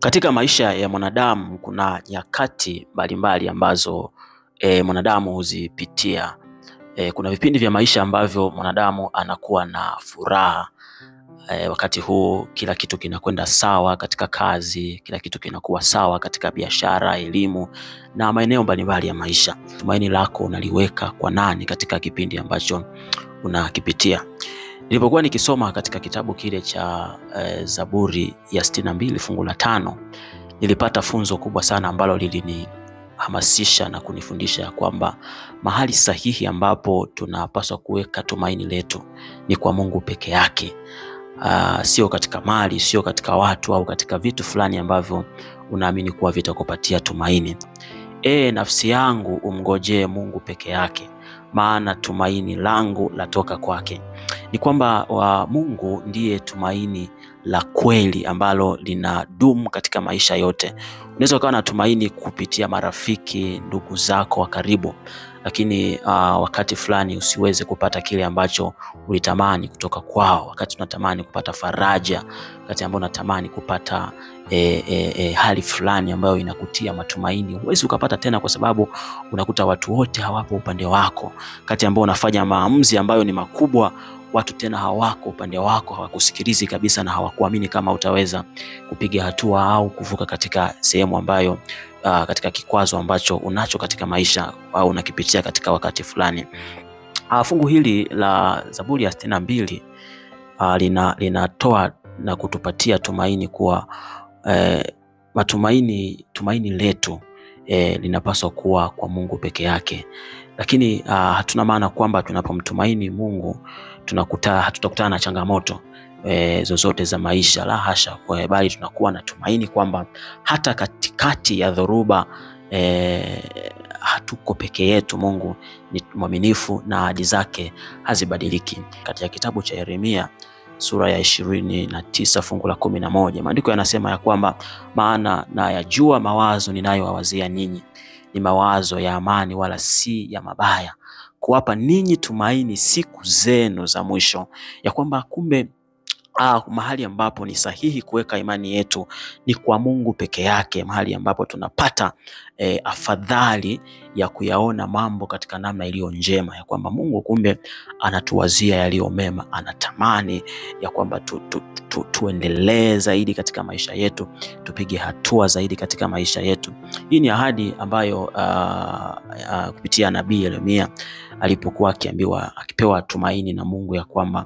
Katika maisha ya mwanadamu kuna nyakati mbalimbali ambazo mwanadamu huzipitia. Kuna vipindi vya maisha ambavyo mwanadamu anakuwa na furaha. Wakati huu kila kitu kinakwenda sawa katika kazi, kila kitu kinakuwa sawa katika biashara, elimu na maeneo mbalimbali ya maisha. Tumaini lako unaliweka kwa nani katika kipindi ambacho unakipitia? Nilipokuwa nikisoma katika kitabu kile cha Zaburi ya 62 fungu la 5, nilipata funzo kubwa sana ambalo lilinihamasisha na kunifundisha ya kwamba mahali sahihi ambapo tunapaswa kuweka tumaini letu ni kwa Mungu peke yake. Sio katika mali, sio katika watu au katika vitu fulani ambavyo unaamini kuwa vitakupatia tumaini. Nafsi yangu umngojee Mungu peke yake, maana tumaini langu latoka kwake. Ni kwamba Mungu ndiye tumaini la kweli ambalo linadumu katika maisha yote. Unaweza ukawa na tumaini kupitia marafiki, ndugu zako wa karibu, lakini wakati fulani usiweze kupata kile ambacho ulitamani kutoka kwao. Wakati unatamani kupata faraja, wakati ambao unatamani kupata hali fulani ambayo inakutia matumaini, huwezi ukapata tena, kwa sababu unakuta watu wote hawapo upande wako. Wakati ambao unafanya maamuzi ambayo ni makubwa, watu tena hawako upande wako, hawakusikilizi kabisa na hawakuamini kama utaweza kupiga hatua au kuvuka katika sehemu ambayo katika kikwazo ambacho unacho katika maisha au unakipitia katika wakati fulani. Fungu hili la Zaburi ya 62 linatoa na kutupatia tumaini kuwa tumaini letu linapaswa kuwa kwa Mungu peke yake. Lakini hatuna maana kwamba tunapomtumaini Mungu hatutakutana na changamoto zozote za maisha, la hasha. Bali tunakuwa na tumaini kwamba hata katikati ya dhoruba hatuko peke yetu. Mungu ni mwaminifu na ahadi zake hazibadiliki. Katika kitabu cha Yeremia sura ya 29 fungu la 11, maandiko yanasema ya kwamba maana nayajua mawazo ninayowawazia ninyi, ni mawazo ya amani wala si ya mabaya, kuwapa ninyi tumaini siku zenu za mwisho. Ya kwamba kumbe mahali ambapo ni sahihi kuweka imani yetu ni kwa Mungu peke yake, mahali ambapo tunapata afadhali ya kuyaona mambo katika namna iliyo njema, ya kwamba Mungu kumbe anatuwazia yaliyo mema, anatamani ya kwamba tuendelee zaidi katika maisha yetu, tupige hatua zaidi katika maisha yetu. Hii ni ahadi ambayo kupitia nabii Yeremia alipokuwa akipewa tumaini na Mungu ya kwamba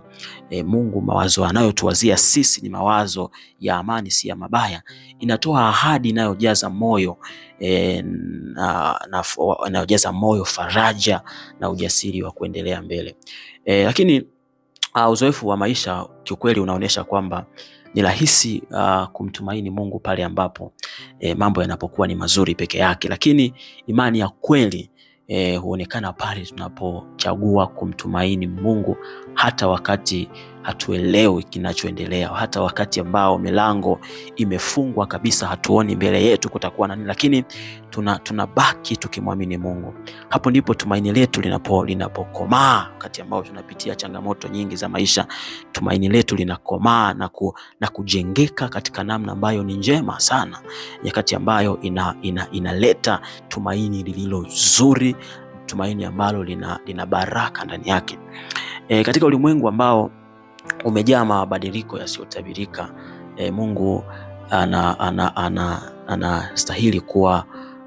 Mungu mawazo anayotuwazia sisi ni mawazo ya amani si ya mabaya. Inatoa ahadi inayojaza moyo inayojaza moyo faraja na ujasiri wa kuendelea mbele. Lakini uzoefu wa maisha kiukweli unaonyesha kwamba ni rahisi kumtumaini Mungu pale ambapo mambo yanapokuwa ni mazuri peke yake, lakini imani ya kweli huonekana pale tunapochagua kumtumaini Mungu hata wakati hatuelewi kinachoendelea, hata wakati ambao milango imefungwa kabisa, hatuoni mbele yetu kutakuwa na nini, lakini tunabaki tukimwamini Mungu. Hapo ndipo tumaini letu linapokomaa. Wakati ambao tunapitia changamoto nyingi za maisha, tumaini letu linakomaa na kujengeka katika namna ambayo ni njema sana, nyakati ambayo inaleta tumaini lililo zuri, tumaini ambalo lina baraka ndani yake. Katika ulimwengu ambao umejaa mabadiliko yasiyotabirika, Mungu anastahili kuwa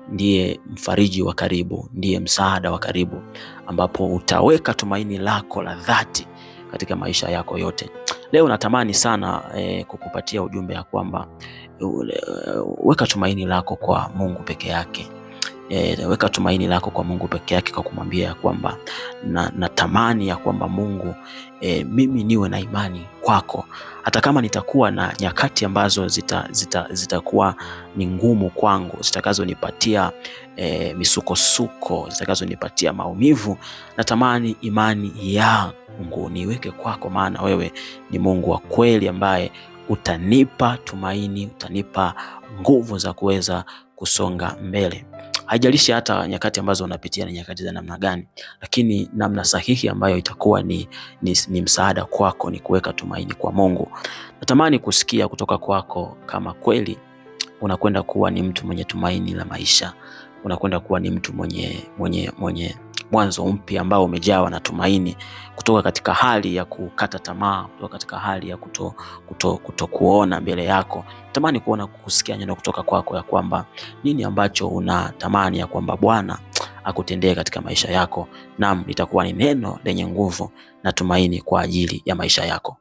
ndiye mfariji wa karibu, ndiye msaada wa karibu, ambapo utaweka tumaini lako la dhati katika maisha yako yote. Leo natamani sana kukupatia ujumbe ya kwamba weka tumaini lako kwa Mungu peke yake. Weka tumaini lako kwa Mungu peke yake, kwa kumwambia ya kwamba natamani ya kwamba Mungu, mimi niwe na imani kwako, hata kama nitakuwa na nyakati ambazo zitakuwa ni ngumu kwangu, zitakazonipatia misukosuko, zitakazonipatia maumivu. Natamani imani yangu niweke kwako, maana wewe ni Mungu wa kweli ambaye utanipa tumaini, utanipa nguvu za kuweza kusonga mbele. Haijalishi hata nyakati ambazo unapitia ni nyakati za namna gani, lakini namna sahihi ambayo itakuwa ni msaada kwako ni kuweka tumaini kwa Mungu. Natamani kusikia kutoka kwako kama kweli unakwenda kuwa ni mtu mwenye tumaini la maisha, unakwenda kuwa ni mtu mwenye mwanzo mpya ambao umejawa na tumaini, kutoka katika hali ya kukata tamaa, kutoka katika hali ya kutokuona mbele yako. Natamani kusikia neno kutoka kwako ya kwamba nini ambacho unatamani ya kwamba Bwana akutendee katika maisha yako. Naam, litakuwa ni neno lenye nguvu na tumaini kwa ajili ya maisha yako.